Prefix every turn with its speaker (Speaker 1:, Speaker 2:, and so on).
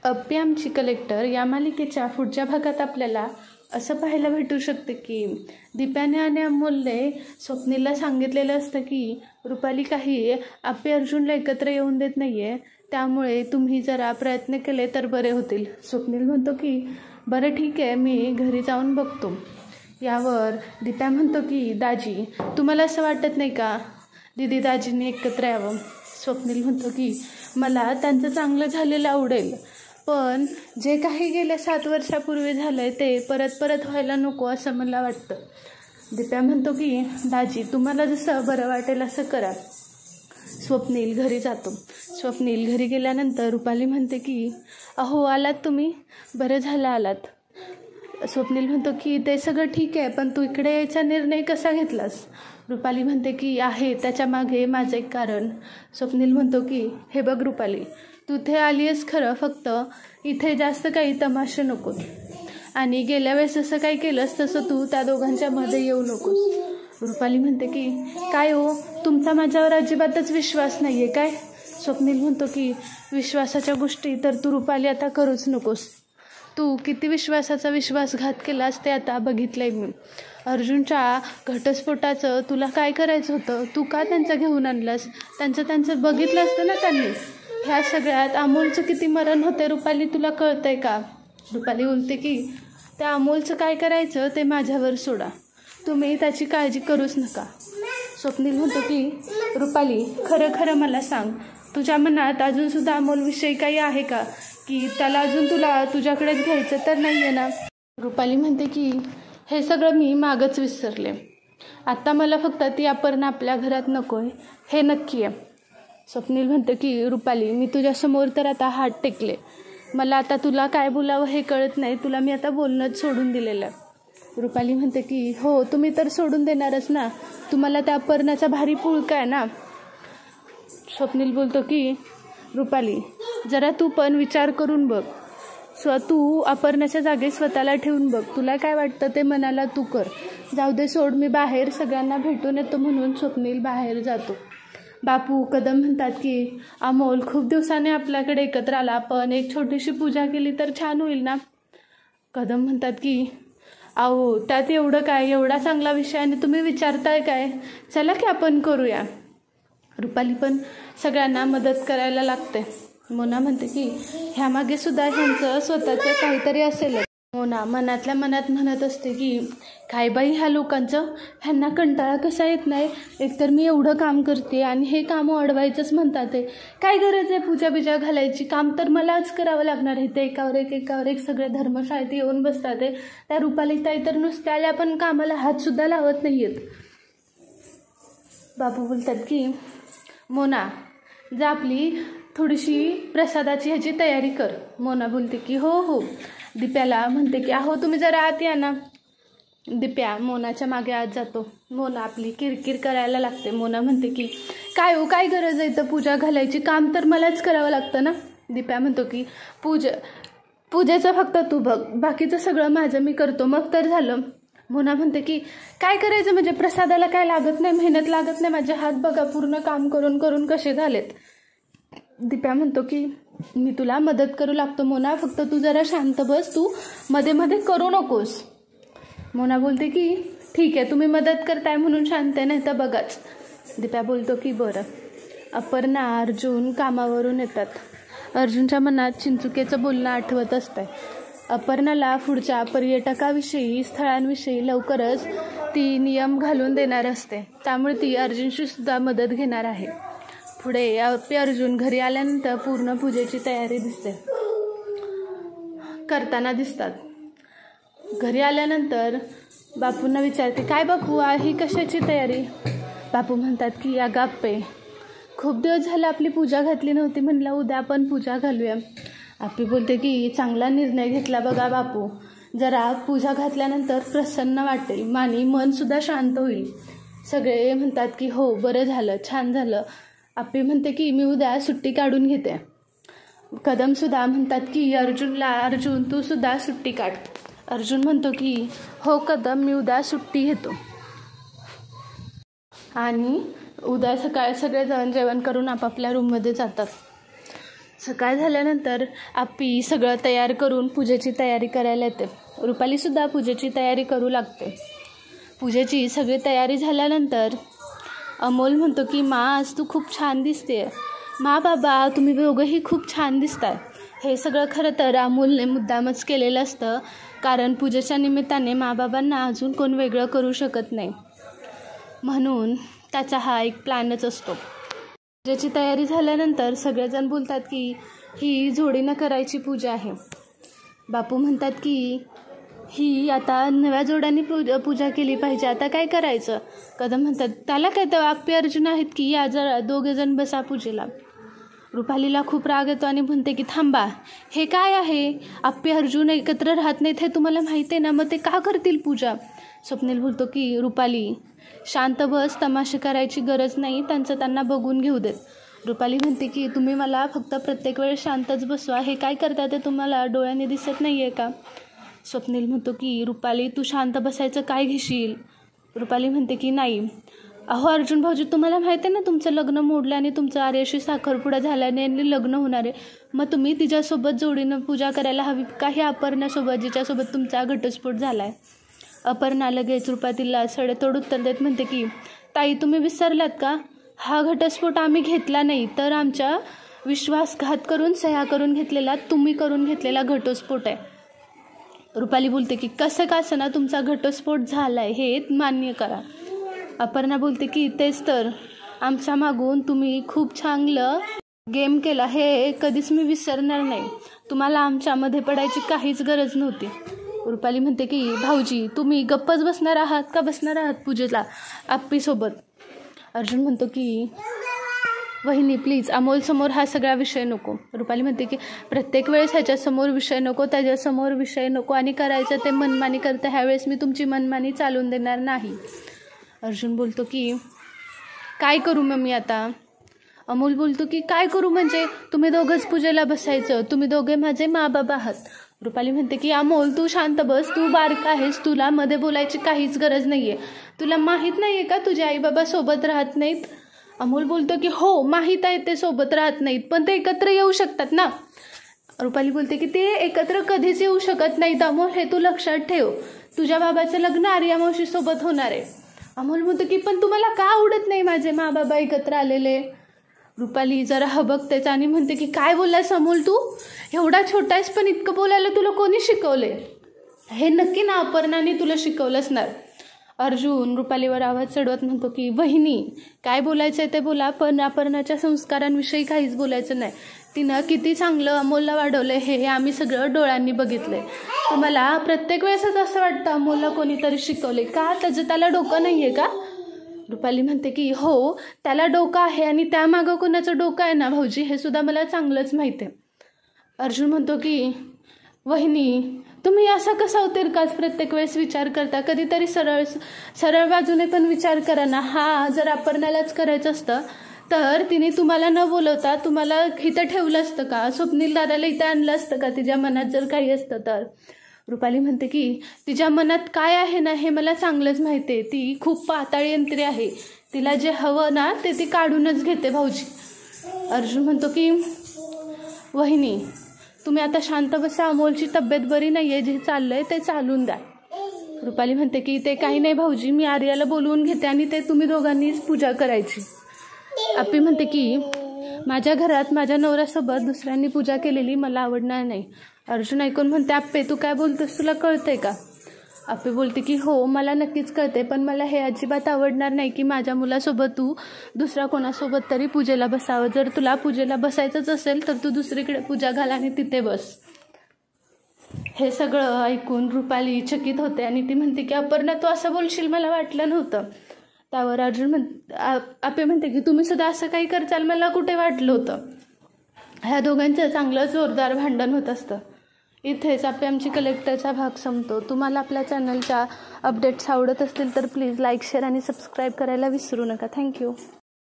Speaker 1: अप्पी आमची कलेक्टर या मालिकेच्या पुढच्या भागात आपल्याला असं पाहायला भेटू शकते की दीप्याने आणि अमोलने स्वप्नीलला सांगितलेलं असतं की रुपाली काही अप्पी अर्जुनला एकत्र येऊन देत नाही आहे, त्यामुळे तुम्ही जरा प्रयत्न केले तर बरे होतील. स्वप्नील म्हणतो की बरं ठीक आहे, मी घरी जाऊन बघतो. यावर दीप्या म्हणतो की दाजी, तुम्हाला असं वाटत नाही का दीदी दाजींनी एकत्र यावं? स्वप्नील म्हणतो की मला त्यांचं चांगलं झालेलं आवडेल, पण जे काही गेल्या 7 वर्षापूर्वी झालं आहे ते परत व्हायला नको असं मला वाटतं. दीप्या म्हणतो की दाजी, तुम्हाला जसं बरं वाटेल असं करा. स्वप्नील घरी जातो. स्वप्नील घरी गेल्यानंतर रुपाली म्हणते की अहो आलात तुम्ही, बरं झालं आलात. स्वप्नील म्हणतो की ते सगळं ठीक आहे, पण तू इकडे यायचा निर्णय कसा घेतलास? रुपाली म्हणते की आहे त्याच्या मागे माझं एक कारण. स्वप्नील म्हणतो की हे बघ रुपाली, तू इथे आली आहेस खरं, फक्त इथे जास्त काही तमाशे नकोस आणि गेल्या वेळेस जसं काही केलंस तसं तू त्या दोघांच्या मध्ये येऊ नकोस. रुपाली म्हणते की काय हो, तुमचा माझ्यावर अजिबातच विश्वास नाही आहे काय? स्वप्नील म्हणतो की विश्वासाच्या गोष्टी तर तू रुपाली आता करूच नकोस. तू किती विश्वासाचा विश्वासघात केलास ते आता बघितलं आहे मी. अर्जुनच्या घटस्फोटाचं तुला काय करायचं होतं? तू का त्यांचं घेऊन आणलंस? त्यांचं बघितलं असतं ना त्यांनी. ह्या सगळ्यात अमोलचं किती मरण होते रुपाली, तुला कळतं आहे का? रुपाली बोलते की त्या अमोलचं काय करायचं ते माझ्यावर सोडा, तुम्ही त्याची काळजी करूच नका. स्वप्नील म्हणतो की रुपाली, खरं मला सांग, तुझ्या मनात अजूनसुद्धा अमोलविषयी काही आहे का, की त्याला अजून तुला तुझ्याकडेच घ्यायचं तर नाही आहे ना? रुपाली म्हणते की हे सगळं मी मागच विसरले. आत्ता मला फक्त ती अपर्णा आपल्या घरात नको आहे हे नक्की आहे. स्वप्नील म्हणते की रुपाली, मी तुझ्यासमोर तर आता हात टेकले, मला आता तुला काय बोलावं हे कळत नाही, तुला मी आता बोलणंच सोडून दिलेलं आहे. रुपाली म्हणते की हो, तुम्ही तर सोडून देणारच ना, तुम्हाला त्या अपर्णाचा भारी पुळका आहे ना. स्वप्नील बोलतो की रुपाली, जरा तू पण विचार करून बघ, तू अपर्णाच्या जागी स्वतःला ठेवून बघ, तुला काय वाटतं ते मनाला तू कर. जाऊ दे सोड, मी बाहेर सगळ्यांना भेटून येतो. म्हणून स्वप्नील बाहेर जातो. बापू कदम म्हणतात की अमोल खूप दिवसाने आपल्याकडे एकत्र आला, आपण एक छोटीशी पूजा केली तर छान होईल ना. कदम म्हणतात की अहो त्यात एवढं काय, एवढा चांगला विषय आणि तुम्ही विचारताय काय, चला की आपण करूया. रुपाली पण सगळ्यांना मदत करायला लागते. मोना म्हणते की ह्यामागे सुद्धा ह्यांचं स्वतःचं काहीतरी असेल. मोना मनातल्या मनात म्हणत असते की काय बाई ह्या लोकांचं, ह्यांना कंटाळा कसा येत नाही, एकतर मी एवढं काम करते आणि हे काम अडवायचंच म्हणतात आहे. काय गरज आहे पूजा बिजा घालायची, काम तर मलाच करावं लागणार आहे. ते एकावर एक सगळे धर्मशाळेत येऊन बसतात आहे. त्या रुपाली ताई तर नुसत्या आल्या पण कामाला हातसुद्धा लावत नाही आहेत. बाबू बोलतात की मोना, जा आपली थोडीशी प्रसादाची ह्याची तयारी कर. मोना बोलते की हो. दीप्याला म्हणते की अहो तुम्ही जरा आत या ना. दीप्या मोनाच्या मागे आत जातो. मोना आपली किरकिर करायला लागते. मोना म्हणते की काय हो, काय गरज आहे तर पूजा घालायची, काम तर मलाच करावं लागतं ना. दीप्या म्हणतो की पूजेचं फक्त तू बघ, बाकीचं सगळं माझं मी करतो, मग तर झालं. मोना म्हणते की काय करायचं म्हणजे, प्रसादाला काय लागत नाही, मेहनत लागत नाही, माझे हात बघा पूर्ण काम करून कसे झालेत. दीप्या म्हणतो की मी तुला मदत करू लागतो मोना, फक्त तू जरा शांत बस, तू मध्ये करू नकोस. मोना बोलते की ठीक आहे, तुम्ही मदत करताय म्हणून शांत आहे, नाही तर बघाच. दीप्या बोलतो की बरं. अपर्णा अर्जुन कामावरून येतात. अर्जुनच्या मनात चिंचुकेचं बोलणं आठवत असतंय. अपर्णाला पुढच्या पर्यटकाविषयी स्थळांविषयी लवकरच ती नियम घालून देणार असते, त्यामुळे ती अर्जुनशी सुद्धा मदत घेणार आहे. पुढे अर्जुन घरी आल्यानंतर पूर्ण पूजेची तयारी करताना दिसतात. घरी आल्यानंतर बापूंना विचारते काय बापू ही कशाची तयारी? बापू म्हणतात की या गप्पे, खूप दिवस झाला आपली पूजा घातली नव्हती, म्हणलं उद्या आपण पूजा घालूया. आपी बोलते की चांगला निर्णय घेतला बघा बापू, जरा पूजा घातल्यानंतर प्रसन्न वाटेल आणि मनसुद्धा शांत होईल. सगळे म्हणतात की हो बरं झालं, छान झालं. आपी म्हणते की मी उद्या सुट्टी काढून घेते. कदमसुद्धा म्हणतात की अर्जुन तू सुद्धा सुट्टी काढ. अर्जुन म्हणतो की हो कदम, मी उद्या सुट्टी घेतो. आणि उद्या सकाळी सगळेजण जेवण करून आपापल्या रूममध्ये जातात. सकाळ झाल्यानंतर आप्पी सगळं तयार करून पूजेची तयारी करायला येते. रुपालीसुद्धा पूजेची तयारी करू लागते. पूजेची सगळी तयारी झाल्यानंतर अमोल म्हणतो की मा, आज तू खूप छान दिसते. मा बाबा, तुम्ही दोघंही खूप छान दिसताय. हे सगळं खरं तर अमोलने मुद्दामच केलेलं असतं, कारण पूजेच्या निमित्ताने माबाबांना अजून कोण वेगळं करू शकत नाही, म्हणून त्याचा हा एक प्लॅनच असतो. पूजेची तयारी झाल्यानंतर सगळेजण बोलतात की ही जोडीनं करायची पूजा आहे. बापू म्हणतात की ही आता नव्या जोड्यांनी पूजा केली पाहिजे, आता काय करायचं. कदम म्हणतात त्याला काय, तर आप्पी अर्जुन आहेत की या जरा दोघेजण बसा पूजेला. रुपालीला खूप राग येतो आणि म्हणते की थांबा, हे काय आहे, आप्पी अर्जुन एकत्र राहत नाहीत हे तुम्हाला माहिती आहे ना, मग ते का करतील पूजा. स्वप्नील बोलतो की रुपाली शांत बस, तमाशे करायची गरज नाही, त्यांचं त्यांना बघून घेऊ देत. रुपाली म्हणते की तुम्ही मला फक्त प्रत्येक वेळेस शांतच बसवा, हे काय करता ते तुम्हाला डोळ्याने दिसत नाही आहे का. स्वप्नील म्हणतो की रुपाली तू शांत बसायचं काय घेशील. रुपाली म्हणते की नाही, अहो अर्जुन भाऊजी, तुम्हाला माहिती आहे ना तुमचं लग्न मोडलं आणि तुमचं आर्याशी साखरपुडा झाल्याने लग्न होणार आहे, मग तुम्ही तिच्यासोबत जोडीनं पूजा करायला हवी काही अपर्णासोबत, जिच्यासोबत तुमचा घटस्फोट झाला आहे. अपर्णा लगेच रुपालीला सडेतोड उत्तर देत म्हणते की ताई, तुम्ही विसरलात का, हा घटस्फोट आम्ही घेतला नाही, तर आमच्या विश्वासघात करून सह्या करून घेतलेला, तुम्ही करून घेतलेला घटस्फोट आहे. रुपाली बोलते की कसं का असं ना, तुमचा घटस्फोट झाला आहे हे मान्य करा. अपर्णा बोलते की तेच तर, आमच्या मागून तुम्ही खूप चांगलं गेम केला, हे कधीच मी विसरणार नाही, तुम्हाला आमच्यामध्ये पडायची काहीच गरज नव्हती. रुपाली म्हणते की भाऊजी तुम्ही गप्पच बसणार आहात का बसणार आहात पूजेला आप्पीसोबत. अर्जुन म्हणतो की वहिनी प्लीज, अमोलसमोर हा सगळा विषय नको. रुपाली म्हणते की प्रत्येक वेळेस ह्याच्यासमोर विषय नको, त्याच्यासमोर विषय नको, आणि करायचं ते मनमानी करतं, ह्यावेळेस मी तुमची मनमानी चालून देणार नाही. अर्जुन बोलतो की काय करू मग मी आता. अमोल बोलतो की काय करू म्हणजे, तुम्ही दोघंच पूजेला बसायचं, तुम्ही दोघे माझे मा बाबा आहात. रुपाली म्हणते की अमोल तू शांत बस, तू बारका आहेस, तुला मध्ये बोलायची काहीच गरज नाही आहे, तुला माहीत नाही आहे का तुझे आई बाबा सोबत राहत नाहीत. अमोल बोलतो की हो माहीत आहे ते सोबत राहत नाहीत, पण ते एकत्र येऊ शकतात ना. रुपाली बोलते की ते एकत्र कधीच येऊ शकत नाहीत अमोल, हे तू लक्षात ठेव, तुझ्या बाबाचं लग्न आर्या मावशीसोबत होणार आहे. अमोल म्हणतो की पण तुम्हाला का आवडत नाही माझे मा बाबा एकत्र आलेले. रुपाली जरा हबकतेच आणि म्हणते की काय बोललास अमोल, तू एवढा छोटा आहेस पण इतकं बोलायला तुला कोणी शिकवले. हे नक्की ना अपर्णाने तुला शिकवलं असणार. अर्जुन रुपालीवर आवाज चढवत म्हणतो की बहिणी काय बोलायचं आहे ते बोला, पण अपर्णाच्या संस्कारांविषयी काहीच बोलायचं नाही, तिनं किती चांगलं अमोलला वाढवलं हे आम्ही सगळं डोळ्यांनी बघितलंय. तुम्हाला प्रत्येक वेळेसच असं वाटतं अमोलला कोणीतरी शिकवले का, त्याला डोकं नाही आहे का. रुपाली म्हणते की हो त्याला डोकं आहे, आणि त्यामागं कोणाचं डोकं आहे ना भाऊजी हे सुद्धा मला चांगलंच माहिती आहे. अर्जुन म्हणतो की वहिनी तुम्ही असा कसा तिरकाच प्रत्येक वेळेस विचार करता, कधीतरी सरळ बाजूने पण विचार करा ना. हा जर अपर्णालाच करायचं असतं तर तिने तुम्हाला न बोलवता तुम्हाला इथं ठेवलं असतं का, स्वप्नील दादाला इथं आणलं असतं का, तिच्या मनात जर काही असतं तर. रुपाली म्हणते की तिच्या मनात काय आहे ना हे मला चांगलंच माहिती आहे, ती खूप पाताळी यंत्री आहे, तिला जे हवं ना ते ती काढूनच घेते भाऊजी. अर्जुन म्हणतो की वहिनी तुम्ही आता शांत बसा, अमोलची तब्येत बरी नाही आहे, जे चाललंय ते चालून द्या. रुपाली म्हणते की ते काही नाही भाऊजी, मी आर्याला बोलवून घेते आणि ते तुम्ही दोघांनीच पूजा करायची. आप्पी म्हणते की माझ्या घरात माझ्या नवऱ्यासोबत दुसऱ्यांनी पूजा केलेली मला आवडणार नाही. अर्जुन ऐकून म्हणते आप्पे तू काय बोलतोस, तुला कळतंय का. आप्पे बोलते की हो मला नक्कीच कळते, पण मला हे अजिबात आवडणार नाही की माझ्या मुलासोबत तू दुसऱ्या कोणासोबत तरी पूजेला बसावं. जर तुला पूजेला बसायचंच असेल तर तू दुसरीकडे पूजा घाल आणि तिथे बस. हे सगळं ऐकून रुपाली चकित होते आणि ती म्हणते की अपर्णा तू असं बोलशील मला वाटलं नव्हतं. त्यावर अर्जुन आप्पे म्हणते की तुम्ही सुद्धा असं काही करचाल मला कुठे वाटलं होतं. ह्या दोघांचं चांगलं जोरदार भांडण होत असतं. इथेच आप्पे आमची कलेक्टरचा भाग संपतो. तुम्हाला आपल्या चॅनलच्या अपडेट्स आवडत असतील तर प्लीज लाईक शेअर आणि सबस्क्राईब करायला विसरू नका. थँक्यू.